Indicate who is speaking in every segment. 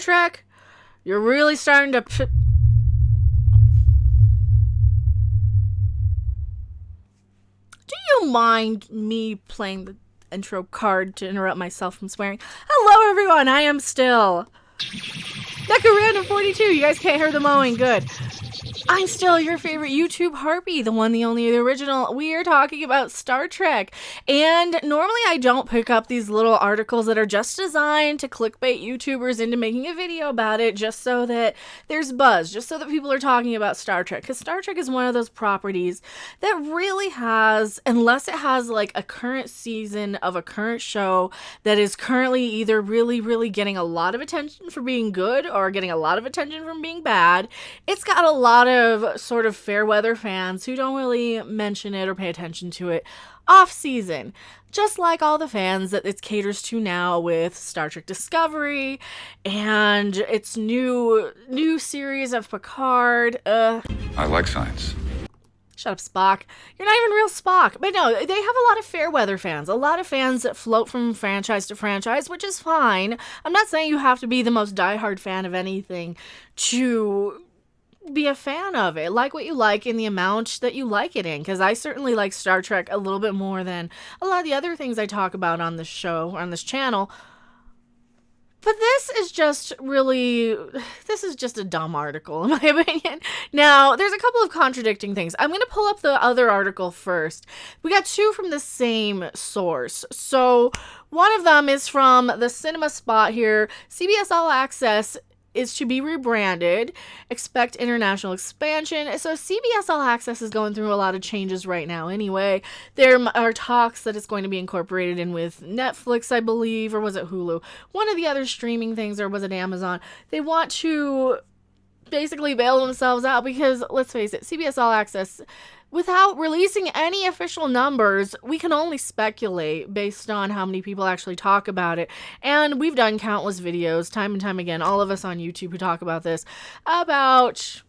Speaker 1: Trek, you're really starting to... Do you mind me playing the intro card to interrupt myself from swearing? Hello, everyone. I am still... Random42. You guys can't hear the mowing. Good. I'm still your favorite YouTube harpy, the one, the only, the original. We are talking about Star Trek. And normally I don't pick up these little articles that are just designed to clickbait YouTubers into making a video about it just so that there's buzz, just so that people are talking about Star Trek. Because Star Trek is one of those properties that really has, unless it has like a current season of a current show that is currently either really, really getting a lot of attention for being good or getting a lot of attention from being bad, it's got a lot of sort of fair weather fans who don't really mention it or pay attention to it off season, just like all the fans that it caters to now with Star Trek Discovery and its new series of Picard.
Speaker 2: I like science.
Speaker 1: Shut up, Spock. You're not even real Spock. But no, they have a lot of fair weather fans. A lot of fans that float from franchise to franchise, which is fine. I'm not saying you have to be the most diehard fan of anything to be a fan of it. Like what you like in the amount that you like it in, because I certainly like Star Trek a little bit more than a lot of the other things I talk about on this show, on this channel. But this is just a dumb article, in my opinion. Now, there's a couple of contradicting things. I'm going to pull up the other article first. We got two from the same source. So, one of them is from the Cinema Spot here. CBS All Access is to be rebranded. Expect international expansion. So CBS All Access is going through a lot of changes right now anyway. There are talks that it's going to be incorporated in with Netflix, I believe, or was it Hulu? One of the other streaming things, or was it Amazon? They want to basically bail themselves out because, let's face it, CBS All Access, without releasing any official numbers, we can only speculate based on how many people actually talk about it. And we've done countless videos, time and time again, all of us on YouTube who talk about this, about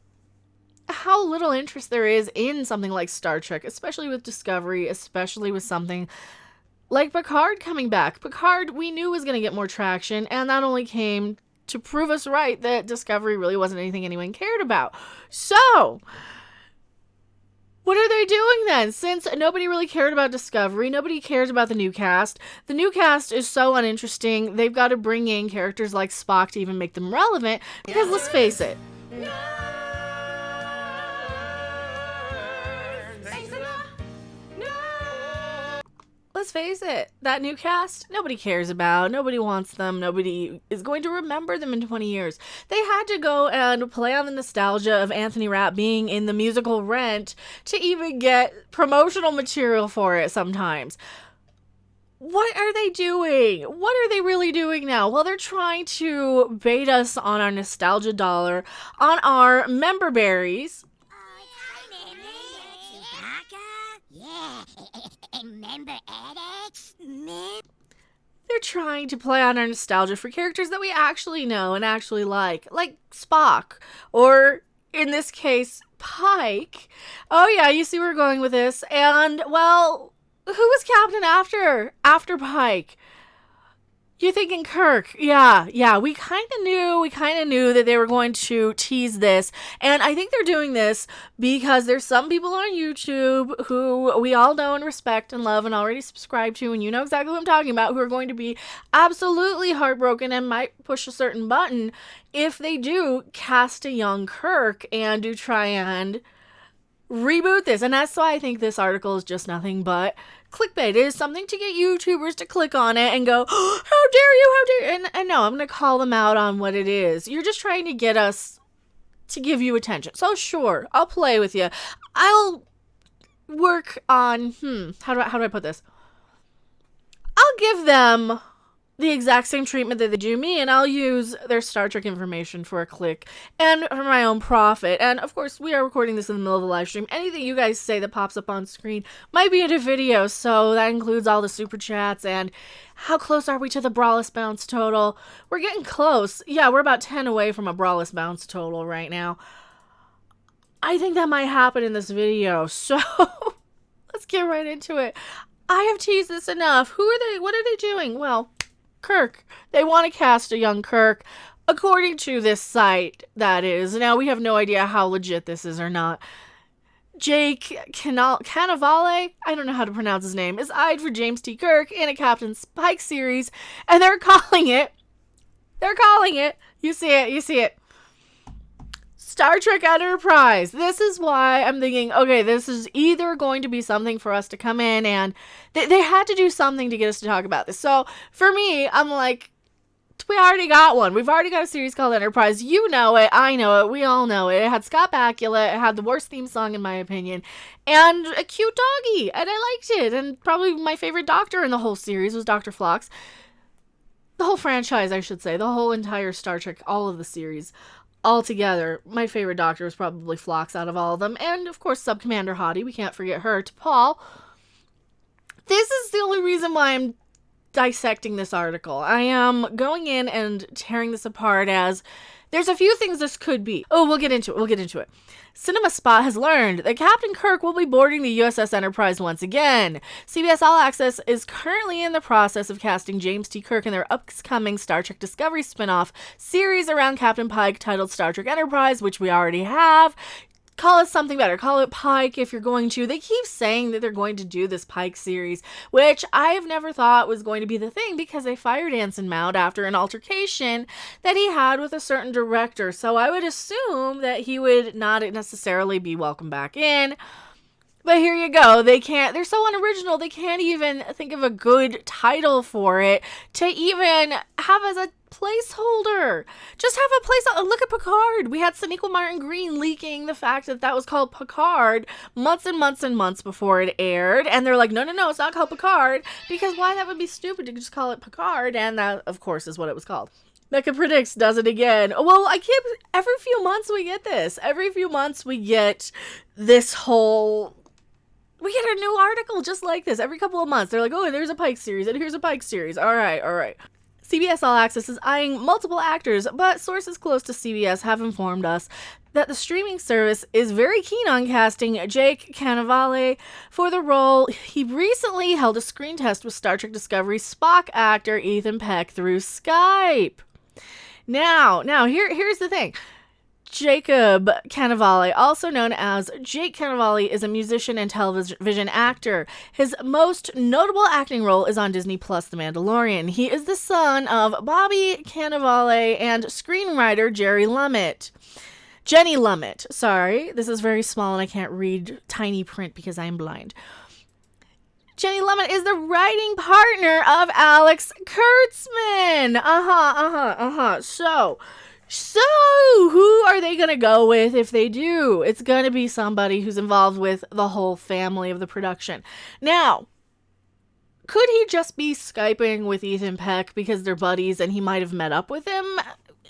Speaker 1: how little interest there is in something like Star Trek, especially with Discovery, especially with something like Picard coming back. Picard, we knew was going to get more traction, and that only came to prove us right that Discovery really wasn't anything anyone cared about. So, what are they doing then? Since nobody really cared about Discovery, nobody cares about the new cast. The new cast is so uninteresting, they've got to bring in characters like Spock to even make them relevant, because let's face it. Let's face it, that new cast, nobody cares about, nobody wants them, nobody is going to remember them in 20 years. They had to go and play on the nostalgia of Anthony Rapp being in the musical Rent to even get promotional material for it sometimes. What are they doing? What are they really doing now? Well, they're trying to bait us on our nostalgia dollar, on our member berries.
Speaker 3: Member addicts?
Speaker 1: They're trying to play on our nostalgia for characters that we actually know and actually like Spock, or in this case, Pike. Oh yeah, you see where we're going with this. And, well, who was Captain after Pike? You're thinking Kirk. Yeah, we kind of knew that they were going to tease this. And I think they're doing this because there's some people on YouTube who we all know and respect and love and already subscribe to, and you know exactly what I'm talking about, who are going to be absolutely heartbroken and might push a certain button if they do cast a young Kirk and do try and reboot this. And that's why I think this article is just nothing but clickbait. It is something to get YouTubers to click on it and go, oh, how dare you, and no, I'm going to call them out on what it is. You're just trying to get us to give you attention. So sure, I'll play with you. I'll work on, how do I put this? I'll give them the exact same treatment that they do me, and I'll use their Star Trek information for a click and for my own profit. And of course, we are recording this in the middle of the live stream. Anything you guys say that pops up on screen might be in a video, so that includes all the super chats. And how close are we to the Brawless Bounce total? We're getting close. Yeah, we're about 10 away from a Brawless Bounce total right now. I think that might happen in this video, so let's get right into it. I have teased this enough. Who are they? What are they doing? Well, Kirk. They want to cast a young Kirk. According to this site, that is. Now, we have no idea how legit this is or not. Jake Cannavale, I don't know how to pronounce his name, is eyed for James T. Kirk in a Captain Pike series, and they're calling it, you see it, Star Trek Enterprise. This is why I'm thinking, okay, this is either going to be something for us to come in, and they had to do something to get us to talk about this. So, for me, I'm like, we already got one. We've already got a series called Enterprise. You know it. I know it. We all know it. It had Scott Bakula. It had the worst theme song, in my opinion. And a cute doggy. And I liked it. And probably my favorite doctor in the whole series was Dr. Phlox. The whole franchise, I should say. The whole entire Star Trek, all of the series. All together, my favorite doctor was probably Phlox out of all of them. And, of course, Sub-Commander Hottie. We can't forget her. To Paul. This is the only reason why I'm dissecting this article. I am going in and tearing this apart as there's a few things this could be. Oh, we'll get into it. Cinema Spot has learned that Captain Kirk will be boarding the USS Enterprise once again. CBS All Access is currently in the process of casting James T. Kirk in their upcoming Star Trek Discovery spin-off series around Captain Pike titled Star Trek Enterprise, which we already have. Call it something better. Call it Pike if you're going to. They keep saying that they're going to do this Pike series, which I have never thought was going to be the thing because they fired Anson Mount after an altercation that he had with a certain director. So I would assume that he would not necessarily be welcome back in. But here you go. They're so unoriginal, they can't even think of a good title for it to even have as a placeholder. Just have a placeholder. Look at Picard. We had Sonequa Martin Green leaking the fact that was called Picard months and months and months before it aired. And they're like, no, it's not called Picard. Because why? That would be stupid to just call it Picard. And that, of course, is what it was called. Becca Predicts does it again. Well, every few months we get this. Every few months we get this whole... We get a new article just like this every couple of months. They're like, oh, there's a Pike series, and here's a Pike series. All right. CBS All Access is eyeing multiple actors, but sources close to CBS have informed us that the streaming service is very keen on casting Jake Cannavale for the role. He recently held a screen test with Star Trek Discovery Spock actor Ethan Peck through Skype. Now, here's the thing. Jacob Cannavale, also known as Jake Cannavale, is a musician and television actor. His most notable acting role is on Disney Plus' The Mandalorian. He is the son of Bobby Cannavale and screenwriter Jenny Lumet. Sorry, this is very small and I can't read tiny print because I'm blind. Jenny Lumet is the writing partner of Alex Kurtzman. So, who are they going to go with if they do? It's going to be somebody who's involved with the whole family of the production. Now, could he just be Skyping with Ethan Peck because they're buddies and he might have met up with him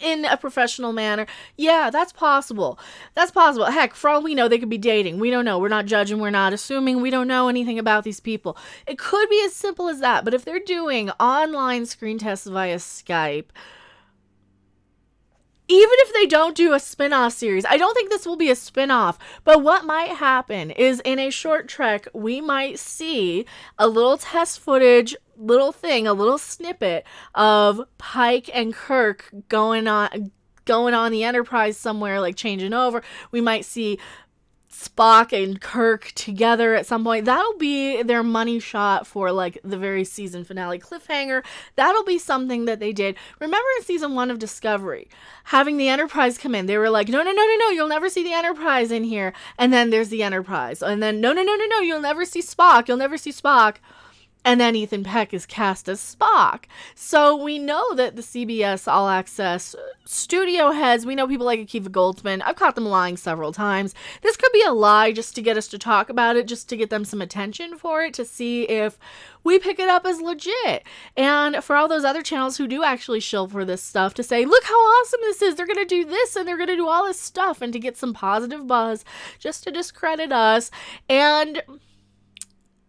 Speaker 1: in a professional manner? Yeah, that's possible. Heck, for all we know, they could be dating. We don't know. We're not judging. We're not assuming. We don't know anything about these people. It could be as simple as that. But if they're doing online screen tests via Skype... Even if they don't do a spin-off series, I don't think this will be a spin-off, but what might happen is in a short trek, we might see a little test footage, a little snippet of Pike and Kirk going on the Enterprise somewhere, like changing over. We might see Spock and Kirk together at some point. That'll be their money shot for like the very season finale cliffhanger. That'll be something that they did. Remember in season 1 of Discovery, having the Enterprise come in, they were like, no, you'll never see the Enterprise in here. And then there's the Enterprise. And then, no, you'll never see Spock. And then Ethan Peck is cast as Spock. So we know that the CBS All Access studio heads, we know people like Akiva Goldsman. I've caught them lying several times. This could be a lie just to get us to talk about it, just to get them some attention for it, to see if we pick it up as legit. And for all those other channels who do actually shill for this stuff, to say, look how awesome this is. They're going to do this and they're going to do all this stuff, and to get some positive buzz just to discredit us. And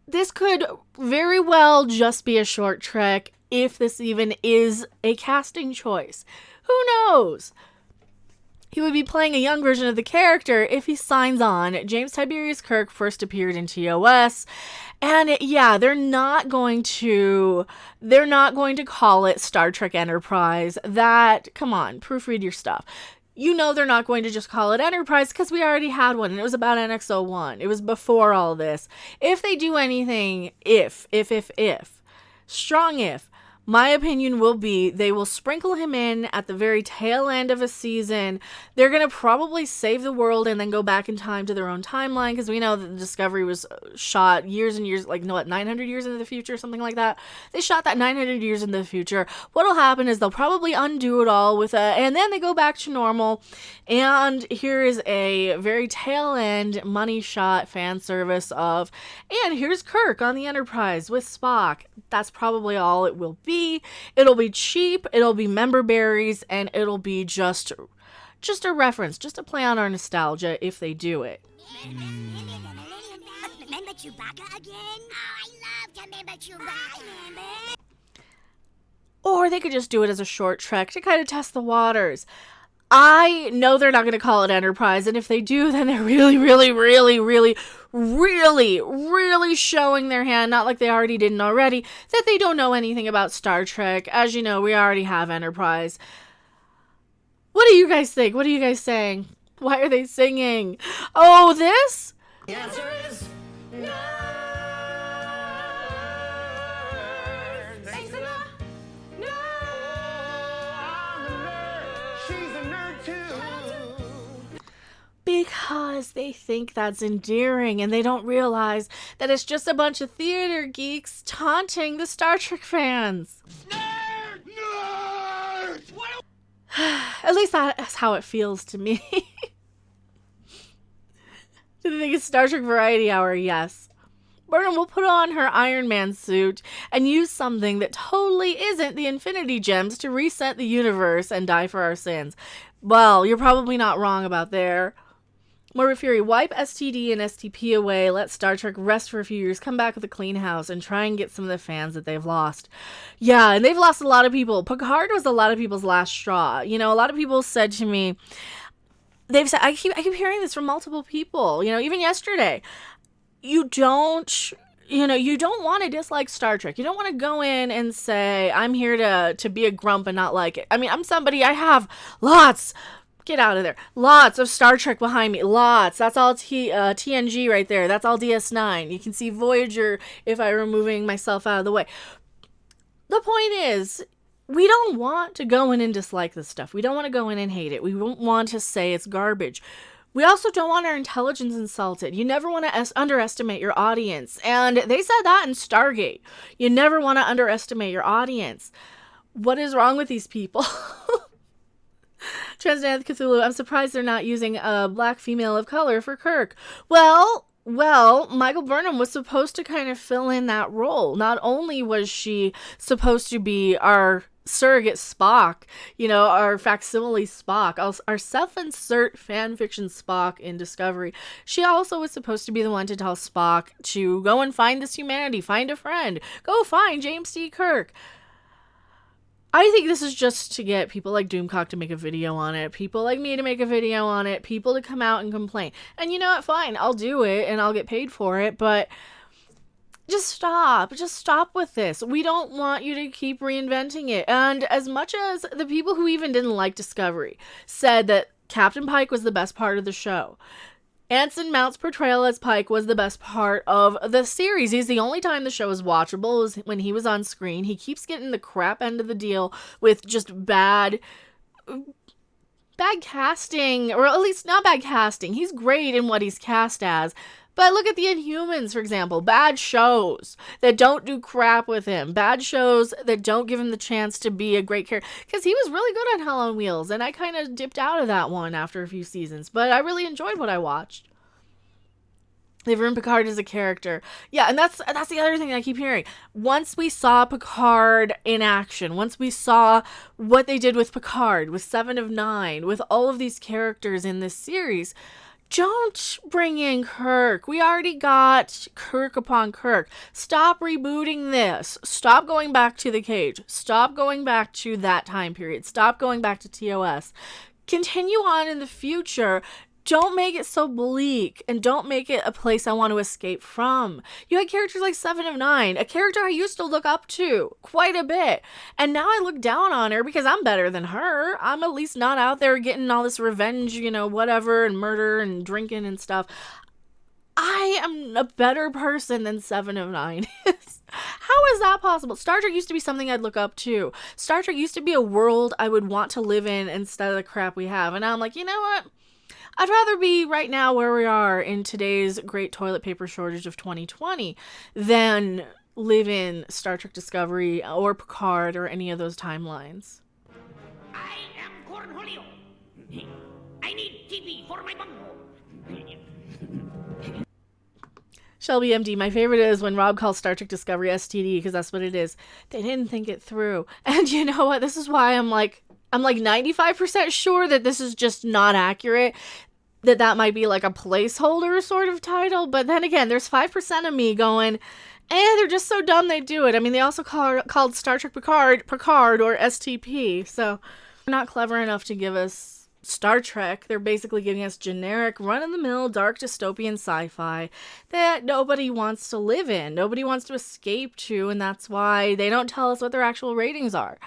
Speaker 1: this could very well just be a short trek, if this even is a casting choice. Who knows? He would be playing a young version of the character if he signs on. James Tiberius Kirk first appeared in TOS, and yeah, they're not going to call it Star Trek Enterprise. Come on, proofread your stuff. You know they're not going to just call it Enterprise because we already had one and it was about NX-01. It was before all this. If they do anything, strong if, my opinion will be they will sprinkle him in at the very tail end of a season. They're going to probably save the world and then go back in time to their own timeline, because we know that the Discovery was shot years and years, 900 years into the future, something like that. They shot that 900 years into the future. What'll happen is they'll probably undo it all and then they go back to normal. And here is a very tail end money shot fan service and here's Kirk on the Enterprise with Spock. That's probably all it will be. It'll be cheap, it'll be member berries, and it'll be just a reference, just a play on our nostalgia if they do it.
Speaker 3: Remember Chewbacca again? Oh, I love to remember Chewbacca.
Speaker 1: Or they could just do it as a short trek to kind of test the waters. I know they're not going to call it Enterprise, and if they do, then they're really, really, really, really, really, really showing their hand, not like they already didn't already, that they don't know anything about Star Trek. As you know, we already have Enterprise. What do you guys think? What are you guys saying? Why are they singing? Oh, this?
Speaker 4: The answer is no. Thanks a lot. No. I'm a nerd. She's a nerd too.
Speaker 1: Because they think that's endearing and they don't realize that it's just a bunch of theater geeks taunting the Star Trek fans.
Speaker 4: Nerd! Nerd! What a-
Speaker 1: At least that's how it feels to me. Do they think it's Star Trek Variety Hour? Yes. Burnham will put on her Iron Man suit and use something that totally isn't the Infinity Gems to reset the universe and die for our sins. Well, you're probably not wrong about there. Moira Fury, wipe STD and STP away, let Star Trek rest for a few years, come back with a clean house, and try and get some of the fans that they've lost. Yeah, and they've lost a lot of people. Picard was a lot of people's last straw. You know, a lot of people said to me, they've said, I keep hearing this from multiple people, even yesterday. You don't want to dislike Star Trek. You don't want to go in and say, I'm here to be a grump and not like it. I mean, I'm somebody, I have lots. Get out of there. Lots of Star Trek behind me. Lots. That's all TNG right there. That's all DS9. You can see Voyager if I'm removing myself out of the way. The point is, we don't want to go in and dislike this stuff. We don't want to go in and hate it. We don't want to say it's garbage. We also don't want our intelligence insulted. You never want to underestimate your audience. And they said that in Stargate. You never want to underestimate your audience. What is wrong with these people? Transnath Cthulhu, I'm surprised they're not using a black female of color for Kirk. Well, Michael Burnham was supposed to kind of fill in that role. Not only was she supposed to be our surrogate Spock, our facsimile Spock, our self-insert fanfiction Spock in Discovery, she also was supposed to be the one to tell Spock to go and find this humanity, find a friend, go find James T. Kirk. I think this is just to get people like Doomcock to make a video on it, people like me to make a video on it, people to come out and complain. And you know what? Fine, I'll do it and I'll get paid for it, but just stop with this. We don't want you to keep reinventing it. And as much as the people who even didn't like Discovery said that Captain Pike was the best part of the show, Anson Mount's portrayal as Pike was the best part of the series. He's the only time the show is watchable was when he was on screen. He keeps getting the crap end of the deal with just bad casting, or at least not bad casting. He's great in what he's cast as. But look at the Inhumans, for example. Bad shows that don't do crap with him. Bad shows that don't give him the chance to be a great character. Because he was really good on Hell on Wheels, and I kind of dipped out of that one after a few seasons. But I really enjoyed what I watched. They've ruined Picard as a character. Yeah, and that's the other thing I keep hearing. Once we saw Picard in action, once we saw what they did with Picard, with 7 of 9, with all of these characters in this series, don't bring in Kirk. We already got Kirk upon Kirk. Stop rebooting this. Stop going back to the cage. Stop going back to that time period. Stop going back to TOS. continue on in the future. Don't make it so bleak, and don't make it a place I want to escape from. You had characters like Seven of Nine, a character I used to look up to quite a bit, and now I look down on her because I'm better than her. I'm at least not out there getting all this revenge, whatever, and murder and drinking and stuff. I am a better person than Seven of Nine is. How is that possible? Star Trek used to be something I'd look up to. Star Trek used to be a world I would want to live in instead of the crap we have. And now I'm like, you know what? I'd rather be right now where we are in today's great toilet paper shortage of 2020 than live in Star Trek Discovery or Picard or any of those timelines.
Speaker 4: I am Cornholio. I need TV for my bunghole.
Speaker 1: Shelby MD, my favorite is when Rob calls Star Trek Discovery STD, because that's what it is. They didn't think it through. And you know what? This is why I'm like 95% sure that this is just not accurate. That might be like a placeholder sort of title. But then again, there's 5% of me going, they're just so dumb they do it. I mean, they also called Star Trek Picard or STP. So they're not clever enough to give us Star Trek. They're basically giving us generic, run-of-the-mill, dark dystopian sci-fi that nobody wants to live in. Nobody wants to escape to, and that's why they don't tell us what their actual ratings are.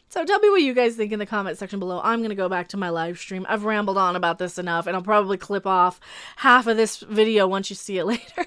Speaker 1: So tell me what you guys think in the comment section below. I'm going to go back to my live stream. I've rambled on about this enough, and I'll probably clip off half of this video once you see it later.